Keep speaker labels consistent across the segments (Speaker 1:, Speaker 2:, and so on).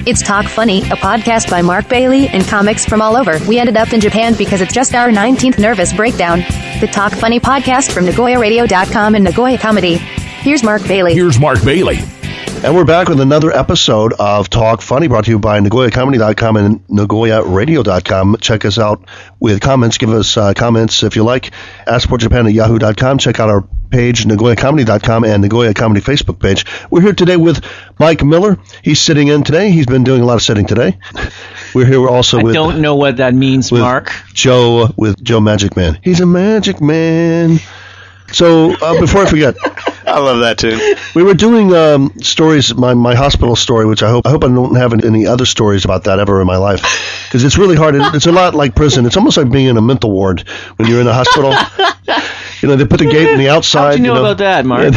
Speaker 1: It's Talk Funny, a podcast by Mark Bailey and comics from all over. We ended up in Japan because it's just our 19th nervous breakdown. The Talk Funny podcast from Nagoyaradio.com and Nagoyacomedy. Here's Mark Bailey.
Speaker 2: And we're back with another episode of Talk Funny, brought to you by Nagoyacomedy.com and Nagoyaradio.com. Check us out with comments. Give us comments if you like. AskPortJapan at Yahoo.com. Check out our page, Nagoyacomedy.com, and Nagoya Comedy Facebook page. We're here today with Mike Miller. He's sitting in today. He's been doing a lot of sitting today. We're here also with...
Speaker 3: I don't know what that means, Mark.
Speaker 2: Joe Magic Man. He's a magic man. So, before I forget...
Speaker 4: I love that too.
Speaker 2: We were doing stories, my hospital story, which I hope I don't have any other stories about that ever in my life, because it's really hard. It's a lot like prison. It's almost like being in a mental ward when you're in a hospital. You know, they put the gate on the outside.
Speaker 3: How'd you know about that, Mark?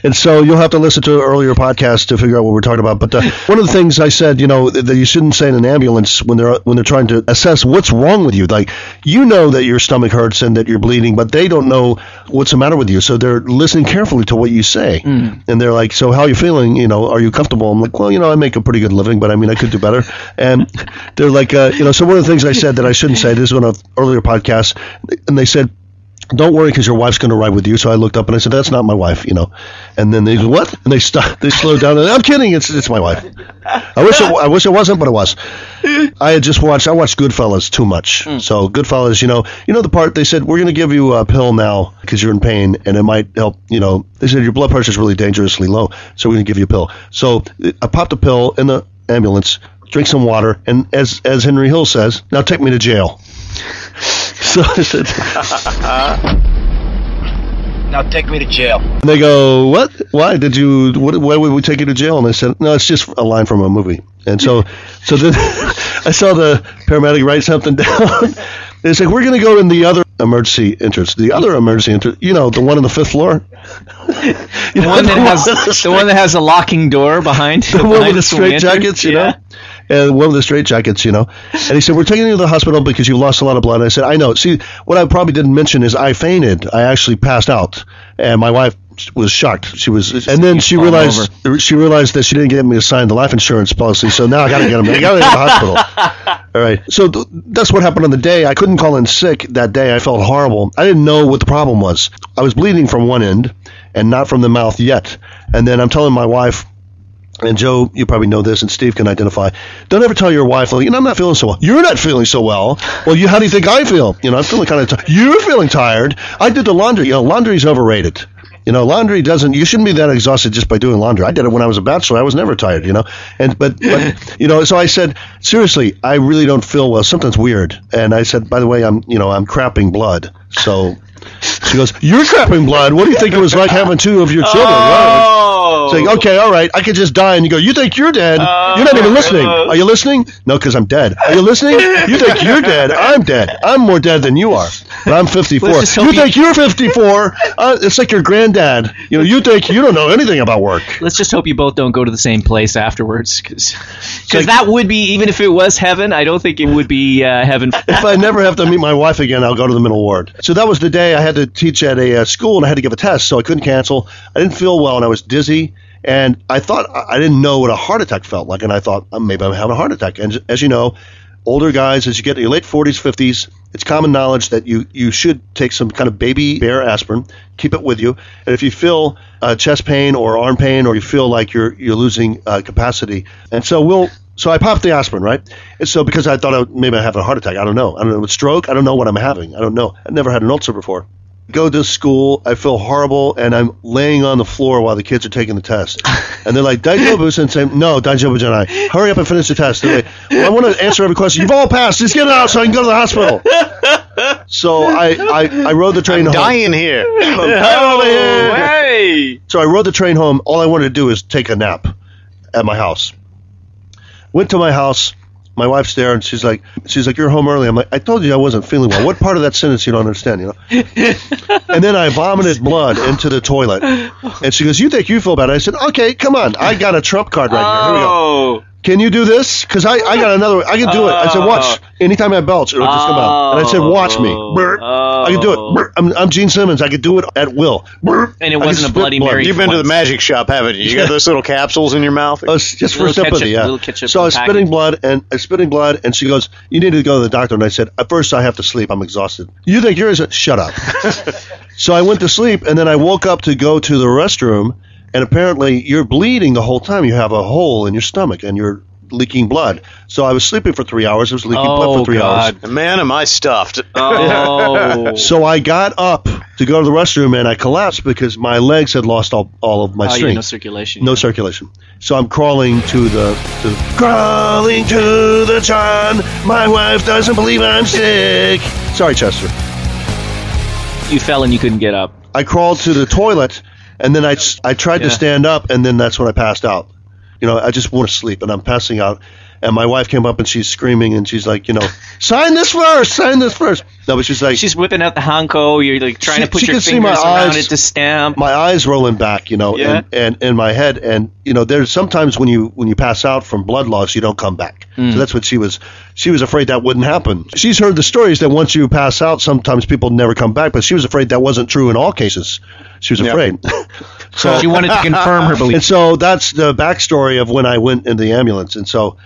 Speaker 2: And so you'll have to listen to an earlier podcast to figure out what we're talking about. But one of the things I said, that you shouldn't say in an ambulance when they're trying to assess what's wrong with you. Like, you know that your stomach hurts and that you're bleeding, but they don't know what's the matter with you. So they're listening carefully to what you say. And they're like, so how are you feeling? Are you comfortable? I'm like, well, I make a pretty good living, but I mean, I could do better. And they're like, so one of the things I said that I shouldn't say, this is on an earlier podcast, and they said, don't worry because your wife's going to ride with you. So I looked up and I said, that's not my wife, And then they go, what? And they slowed down. And, I'm kidding. It's my wife. I wish it wasn't, but it was. I watched Goodfellas too much. So Goodfellas, the part they said, we're going to give you a pill now because you're in pain and it might help, they said your blood pressure is really dangerously low. So we're going to give you a pill. So I popped a pill in the ambulance, drink some water. And as Henry Hill says, now take me to jail. So I said,
Speaker 4: now take me to jail.
Speaker 2: And they go, what? Why why would we take you to jail? And I said, no, it's just a line from a movie. And so then I saw the paramedic write something down. They said, we're going to go in the other emergency entrance. The other emergency entrance, the one on the 5th floor.
Speaker 3: The one that has a locking door behind.
Speaker 2: The one with the straight jackets, And one of the straight jackets, And he said, we're taking you to the hospital because you lost a lot of blood. And I said, I know. See, what I probably didn't mention is I fainted. I actually passed out. And my wife was shocked. And then she realized that she didn't get me to sign the life insurance policy. So now I got to get him. I got to get to the hospital. All right. So that's what happened on the day. I couldn't call in sick that day. I felt horrible. I didn't know what the problem was. I was bleeding from one end and not from the mouth yet. And then I'm telling my wife, and Joe, you probably know this, and Steve can identify. Don't ever tell your wife, I'm not feeling so well. You're not feeling so well. Well, how do you think I feel? I'm feeling kind of tired. You're feeling tired. I did the laundry. Laundry's overrated. Laundry you shouldn't be that exhausted just by doing laundry. I did it when I was a bachelor. I was never tired, But so I said, seriously, I really don't feel well. Something's weird. And I said, by the way, I'm crapping blood. So she goes, you're crapping blood? What do you think it was like having two of your children?
Speaker 4: Oh.
Speaker 2: Saying, okay, all right, I could just die. And you go, you think you're dead? You're not even listening. Are you listening? No, because I'm dead. Are you listening? You think you're dead? I'm dead. I'm more dead than you are. But I'm 54. You think you're 54? It's like your granddad. You think you don't know anything about work.
Speaker 3: Let's just hope you both don't go to the same place afterwards, because that would be, even if it was heaven, I don't think it would be heaven.
Speaker 2: If I never have to meet my wife again, I'll go to the middle ward. So that was the day I had to teach at a school, and I had to give a test, so I couldn't cancel. I didn't feel well, and I was dizzy. And I thought, I didn't know what a heart attack felt like, and I thought, maybe I'm having a heart attack. And as you know, older guys, as you get in your late 40s, 50s, it's common knowledge that you should take some kind of baby bear aspirin, keep it with you. And if you feel chest pain or arm pain, or you feel like you're losing capacity, and so I popped the aspirin, right? And so because I thought maybe I have a heart attack, I don't know. I don't know, with stroke, I don't know what I'm having. I don't know. I've never had an ulcer before. Go to school, I feel horrible, and I'm laying on the floor while the kids are taking the test. And they're like, Daijobu? And say, no, Daijobu janai. Hurry up and finish the test. They're like, well, I want to answer every question. You've all passed. Just get it out so I can go to the hospital. So I rode the train home.
Speaker 4: Dying here.
Speaker 2: Hey! So I rode the train home. All I wanted to do is take a nap at my house. Went to my house. My wife's there, and she's like, you're home early. I'm like, I told you I wasn't feeling well. What part of that sentence you don't understand, And then I vomited blood into the toilet. And she goes, you think you feel bad? I said, okay, come on. I got a trump card right here. Here we go. can you do this? Because I got another. I can do it. I said, watch. Anytime I belch, it'll just come out. And I said, watch me. I can do it. I'm Gene Simmons. I could do it at will.
Speaker 3: And it wasn't a Bloody Mary.
Speaker 4: You've been to the magic shop, haven't you? You got those little capsules in your mouth?
Speaker 2: Just for sympathy, yeah. So I was spitting blood, and she goes, you need to go to the doctor. And I said, at first I have to sleep. I'm exhausted. You think yours? Shut up. So I went to sleep, and then I woke up to go to the restroom, and apparently you're bleeding the whole time. You have a hole in your stomach, and you're leaking blood. So I was sleeping for 3 hours. I was leaking blood for 3 hours.
Speaker 4: Man, am I stuffed.
Speaker 3: Oh.
Speaker 2: So I got up to go to the restroom, and I collapsed because my legs had lost all of my strength.
Speaker 3: No circulation.
Speaker 2: No circulation. So I'm crawling to the John. My wife doesn't believe I'm sick. Sorry, Chester.
Speaker 3: You fell and you couldn't get up.
Speaker 2: I crawled to the toilet, and then I tried to stand up, and then that's when I passed out. I just want to sleep, and I'm passing out. And my wife came up, and she's screaming, and she's like, sign this first, sign this first. No, but she's like... She's
Speaker 3: whipping out the hanko. You're like trying to put your fingers around it to stamp.
Speaker 2: My eyes rolling back, and in my head. And, there's sometimes when you pass out from blood loss, you don't come back. So that's what she was afraid that wouldn't happen. She's heard the stories that once you pass out, sometimes people never come back, but she was afraid that wasn't true in all cases. She was afraid.
Speaker 3: So she wanted to confirm her belief.
Speaker 2: And so that's the backstory of when I went in the ambulance. And so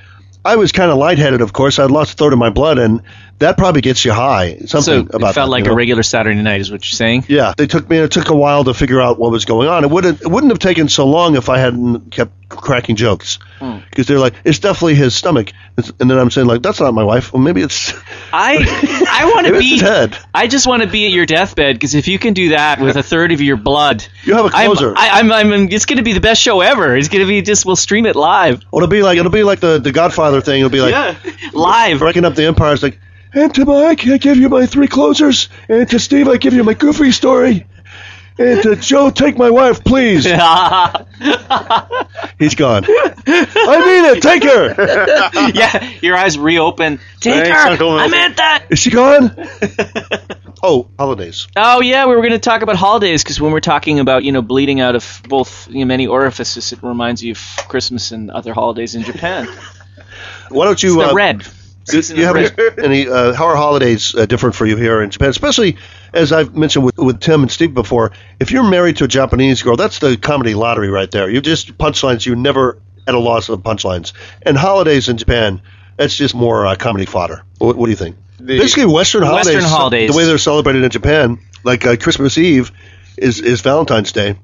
Speaker 2: I was kind of lightheaded, of course. I'd lost a third of my blood, and that probably gets you high. Something about
Speaker 3: it felt like a regular Saturday night is what you're saying?
Speaker 2: Yeah. It took a while to figure out what was going on. It wouldn't have taken so long if I hadn't kept cracking jokes. Because they're like, it's definitely his stomach. And then I'm saying, like, that's not my wife. Well, maybe it's...
Speaker 3: I want to be...
Speaker 2: Dead.
Speaker 3: I just want to be at your deathbed, because if you can do that with a third of your blood...
Speaker 2: You have a closer.
Speaker 3: It's going to be the best show ever. It's going to be we'll stream it live.
Speaker 2: Well, it'll be like the Godfather thing. It'll be like...
Speaker 3: live.
Speaker 2: Breaking up the empire. It's like, and to Mike, I give you my 3 closers. And to Steve, I give you my goofy story. And to Joe, take my wife, please. He's gone. I mean it. Take her.
Speaker 3: Yeah, your eyes reopen. Take her. I meant that.
Speaker 2: Is she gone? Oh, holidays.
Speaker 3: Oh, yeah, we were going to talk about holidays because when we're talking about, bleeding out of both many orifices, it reminds you of Christmas and other holidays in Japan.
Speaker 2: Why don't you...
Speaker 3: It's the red.
Speaker 2: Do you have any how are holidays different for you here in Japan? Especially, as I've mentioned with Tim and Steve before, if you're married to a Japanese girl, that's the comedy lottery right there. You just punchlines, you never at a loss of punchlines. And holidays in Japan, that's just more comedy fodder. What do you think? Basically, Western holidays, the way they're celebrated in Japan, like Christmas Eve is Valentine's Day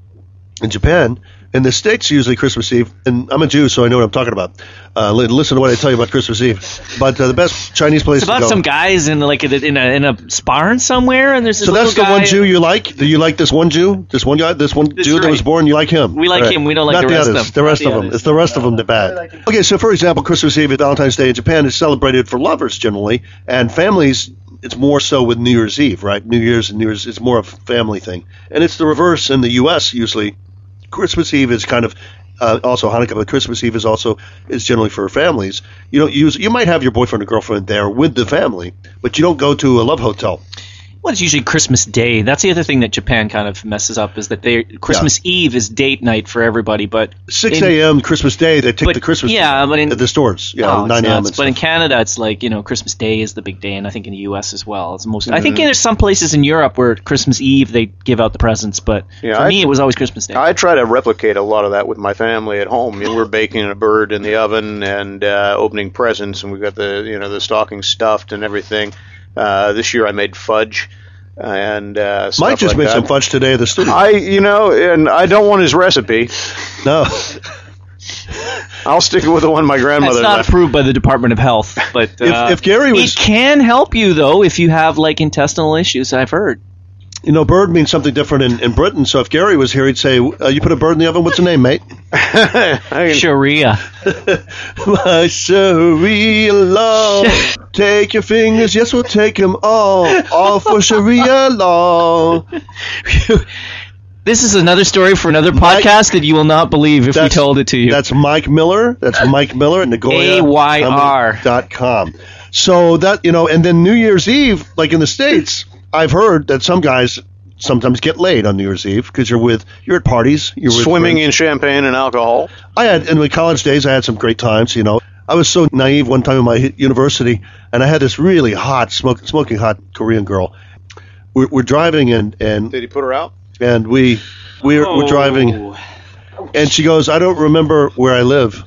Speaker 2: in Japan. In the States, usually Christmas Eve, and I'm a Jew, so I know what I'm talking about. Listen to what I tell you about Christmas Eve. But the best Chinese place to go.
Speaker 3: It's about some guys in a barn somewhere, and there's this little guy. So that's the one Jew you like? Do you like this one Jew? This one guy? This one Jew that was born? You like him? We like him. We don't like
Speaker 2: the
Speaker 3: rest of them.
Speaker 2: The rest of them. It's the rest of them that bad. Okay, so for example, Christmas Eve and Valentine's Day in Japan is celebrated for lovers generally, and families. It's more so with New Year's Eve, right? New Year's, it's more of a family thing. And it's the reverse in the U.S. usually. Christmas Eve is kind of also Hanukkah, but Christmas Eve is generally for families. You might have your boyfriend or girlfriend there with the family, but you don't go to a love hotel.
Speaker 3: Well, it's usually Christmas Day. That's the other thing that Japan kind of messes up is that Christmas Eve is date night for everybody, but
Speaker 2: 6 a.m. Christmas Day they take the Christmas tree at the stores. 9 a.m.
Speaker 3: But in Canada, it's like Christmas Day is the big day, and I think in the U.S. as well. It's most. I think there's some places in Europe where Christmas Eve they give out the presents, but for me it was always Christmas Day.
Speaker 4: I try to replicate a lot of that with my family at home. We're baking a bird in the oven and opening presents, and we've got the stocking stuffed and everything. This year I made fudge. And
Speaker 2: Mike just made some fudge today at the studio.
Speaker 4: And I don't want his recipe.
Speaker 2: No.
Speaker 4: I'll stick with the one my grandmother
Speaker 3: left. It's not approved by the Department of Health, but
Speaker 2: if Gary was,
Speaker 3: it can help you though if you have intestinal issues. I've heard.
Speaker 2: Bird means something different in Britain. So if Gary was here, he'd say, "You put a bird in the oven. What's the name, mate?"
Speaker 3: Sharia.
Speaker 2: My Sharia law. Take your fingers, yes, we'll take them all for Sharia law.
Speaker 3: This is another story for another podcast that you will not believe if we told it to you.
Speaker 2: That's Mike Miller. That's Mike Miller at Nagoyacomedy.com. So that, and then New Year's Eve, like in the States, I've heard that some guys sometimes get laid on New Year's Eve because you're at parties. You're with
Speaker 4: swimming
Speaker 2: friends.
Speaker 4: in champagne and alcohol.
Speaker 2: In my college days, I had some great times, I was so naive one time in my university, and I had this really hot, smoking hot Korean girl. We're driving, and
Speaker 4: did he put her out?
Speaker 2: And we're driving, and she goes, I don't remember where I live.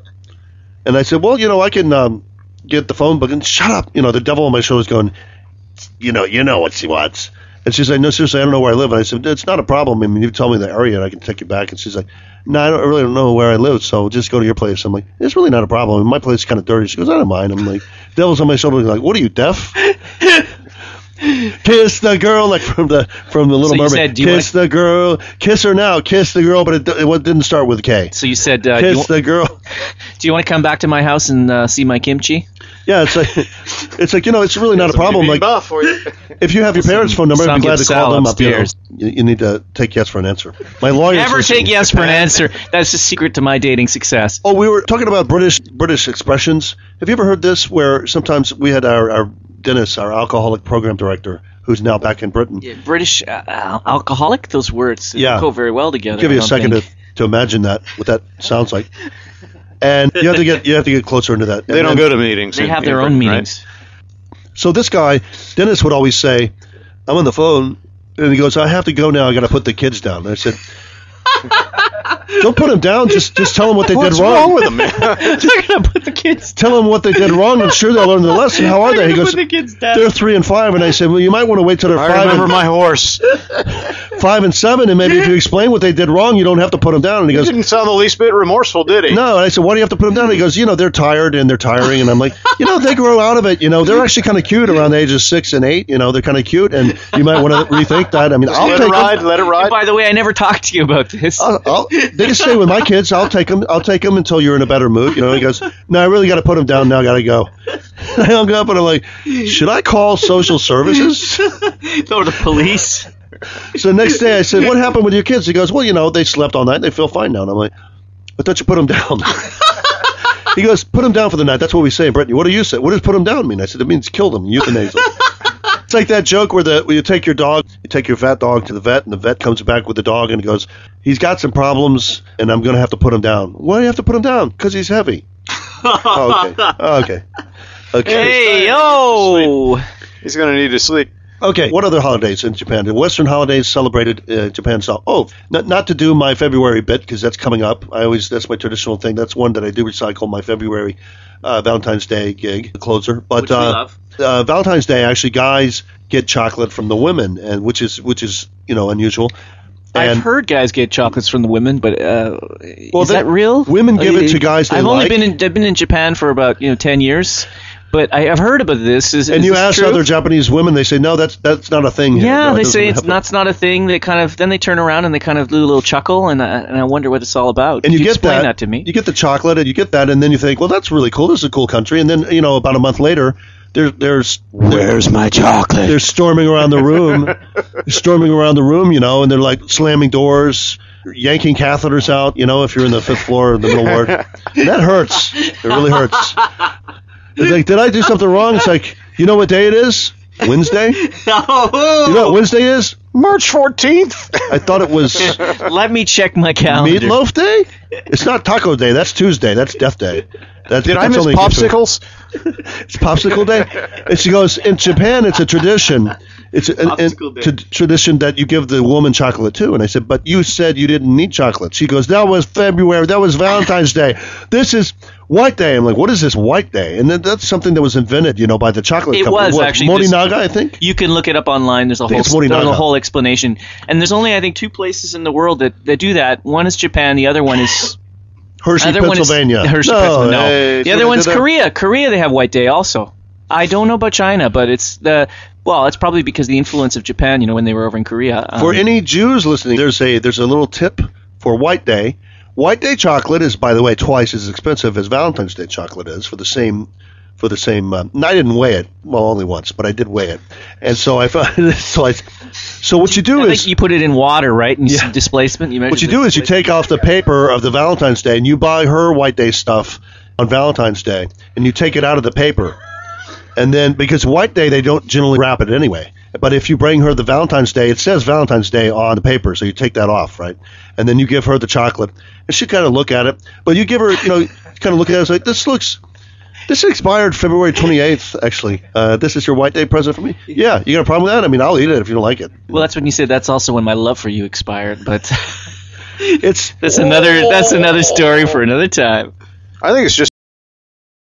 Speaker 2: And I said, well, I can get the phone book. And shut up. The devil on my shoulder is going, you know what she wants. And she's like, no, seriously, I don't know where I live. And I said, it's not a problem. I mean, you tell me the area, and I can take you back. And she's like, no, I really don't know where I live, so just go to your place. I'm like, it's really not a problem. My place is kind of dirty. She goes, I don't mind. I'm like, devil's on my shoulder. Like, what are you, deaf? Kiss the girl, like from the Little Mermaid.
Speaker 3: Said,
Speaker 2: kiss the girl, kiss her now, kiss the girl, but it didn't start with K.
Speaker 3: So you said,
Speaker 2: kiss the girl.
Speaker 3: Do you want to come back to my house and see my kimchi?
Speaker 2: Yeah, it's like it's really not a problem. Like, if you have your parents' phone number, I'd be glad to call them
Speaker 3: upstairs.
Speaker 2: up. You need to take yes for an answer. My lawyer
Speaker 3: never take yes for an answer. That's the secret to my dating success.
Speaker 2: Oh, we were talking about British expressions. Have you ever heard this? Where sometimes we had our Dennis, our alcoholic program director, who's now back in Britain.
Speaker 3: Yeah, British alcoholic. Those words go very well together.
Speaker 2: I'll give you a second to imagine what that sounds like. And you have to get closer into that.
Speaker 4: They don't go to meetings.
Speaker 3: They have their own meetings.
Speaker 2: Right? So this guy, Dennis, would always say, I'm on the phone, and he goes, I have to go now. I got to put the kids down. And I said, don't put them down. Just tell them what they did wrong.
Speaker 4: What's wrong with them, man?
Speaker 3: They're going to put the kids down.
Speaker 2: Tell them what they did wrong. I'm sure they'll learn the lesson. How are they? He goes,
Speaker 3: put the kids down.
Speaker 2: They're 3 and 5. And I said, well, you might want to wait till they're 5.
Speaker 4: I remember my horse.
Speaker 2: 5 and 7, and maybe if you explain what they did wrong, you don't have to put them down. And he goes,
Speaker 4: didn't sound the least bit remorseful, did he?
Speaker 2: No. And I said, why do you have to put them down? And he goes, they're tired and they're tiring. And I'm like, they grow out of it. They're actually kind of cute around the ages 6 and 8. They're kind of cute, and you might want to rethink that. I mean, I'll take them.
Speaker 4: Let it ride.
Speaker 3: And by the way, I never talked to you about this.
Speaker 2: They can stay with my kids. I'll take them until you're in a better mood. He goes, no, I really got to put them down now. I got to go. I hung up, and I'm like, should I call social services?
Speaker 3: Go to the police.
Speaker 2: So the next day I said, what happened with your kids? He goes, well, they slept all night. They feel fine now. And I'm like, I thought you put them down. He goes, put them down for the night. That's what we say in Britain. What do you say? What does put them down mean? I said, it means kill them, euthanize them. It's like that joke where you take your fat dog to the vet, and the vet comes back with the dog, and he goes, he's got some problems, and I'm going to have to put him down. Why do you have to put him down? Because he's heavy. Okay.
Speaker 3: Hey, yo!
Speaker 4: He's going to need to sleep.
Speaker 2: Okay, what other holidays in Japan? The Western holidays celebrated Japan style. Oh, not to do my February bit because that's coming up. That's my traditional thing. That's one that I do recycle, my February Valentine's Day gig, the closer. But
Speaker 3: which we love.
Speaker 2: Valentine's Day, actually, guys get chocolate from the women, and which is unusual. And
Speaker 3: I've heard guys get chocolates from the women, but is that real?
Speaker 2: Women give it to guys they like.
Speaker 3: I've been in Japan for about 10 years. But I've heard about this.
Speaker 2: And you ask other Japanese women, they say, no, that's not a thing here.
Speaker 3: Yeah, they say that's not a thing. They then they turn around and they kind of do a little chuckle, and I wonder what it's all about.
Speaker 2: And you get
Speaker 3: explain that to me.
Speaker 2: You get the chocolate, and you get that, and then you think, well, that's really cool. This is a cool country. And then, about a month later, where's my chocolate? They're storming around the room, and they're like slamming doors, yanking catheters out, if you're in the 5th floor of the middle ward. And that hurts. It really hurts. It's like, did I do something wrong? It's like, you know what day it is? Wednesday?
Speaker 3: No.
Speaker 2: You know what Wednesday is?
Speaker 4: March 14th.
Speaker 2: I thought it was...
Speaker 3: Let me check my calendar.
Speaker 2: Meatloaf Day? It's not Taco Day. That's Tuesday. That's Death Day.
Speaker 4: Did I miss popsicles?
Speaker 2: It's Popsicle Day? And she goes, in Japan, it's a tradition. It's a tradition that you give the woman chocolate too. And I said, but you said you didn't need chocolate. She goes, that was February. That was Valentine's Day. This is White Day. I'm like, what is this White Day? And then that's something that was invented, by the chocolate company.
Speaker 3: It was actually.
Speaker 2: Morinaga, I think.
Speaker 3: You can look it up online. There's a whole explanation. And there's only, I think, 2 places in the world that do that. One is Japan. The other one is...
Speaker 2: Hershey, Pennsylvania.
Speaker 3: No. The other one's Korea. Korea, they have White Day also. I don't know about China, but it's probably because the influence of Japan, when they were over in Korea.
Speaker 2: For any Jews listening, there's a little tip for White Day. White Day chocolate is, by the way, twice as expensive as Valentine's Day chocolate is for the same. And I didn't weigh it. Well, only once, but I did weigh it. And so I found. So what you do
Speaker 3: I think you put it in water, right? And displacement.
Speaker 2: What you do is you take off the paper of the Valentine's Day and you buy her White Day stuff on Valentine's Day, and you take it out of the paper. And then, because White Day, they don't generally wrap it anyway. But if you bring her the Valentine's Day, it says Valentine's Day on the paper, so you take that off, right? And then you give her the chocolate, and she kind of look at it. But you give her, kind of look at it, it's like, this expired February 28th, actually. This is your White Day present for me? Yeah, you got a problem with that? I mean, I'll eat it if you don't like it.
Speaker 3: Well, that's when you said that's also when my love for you expired, but
Speaker 2: that's
Speaker 3: another story for another time.
Speaker 4: I think it's just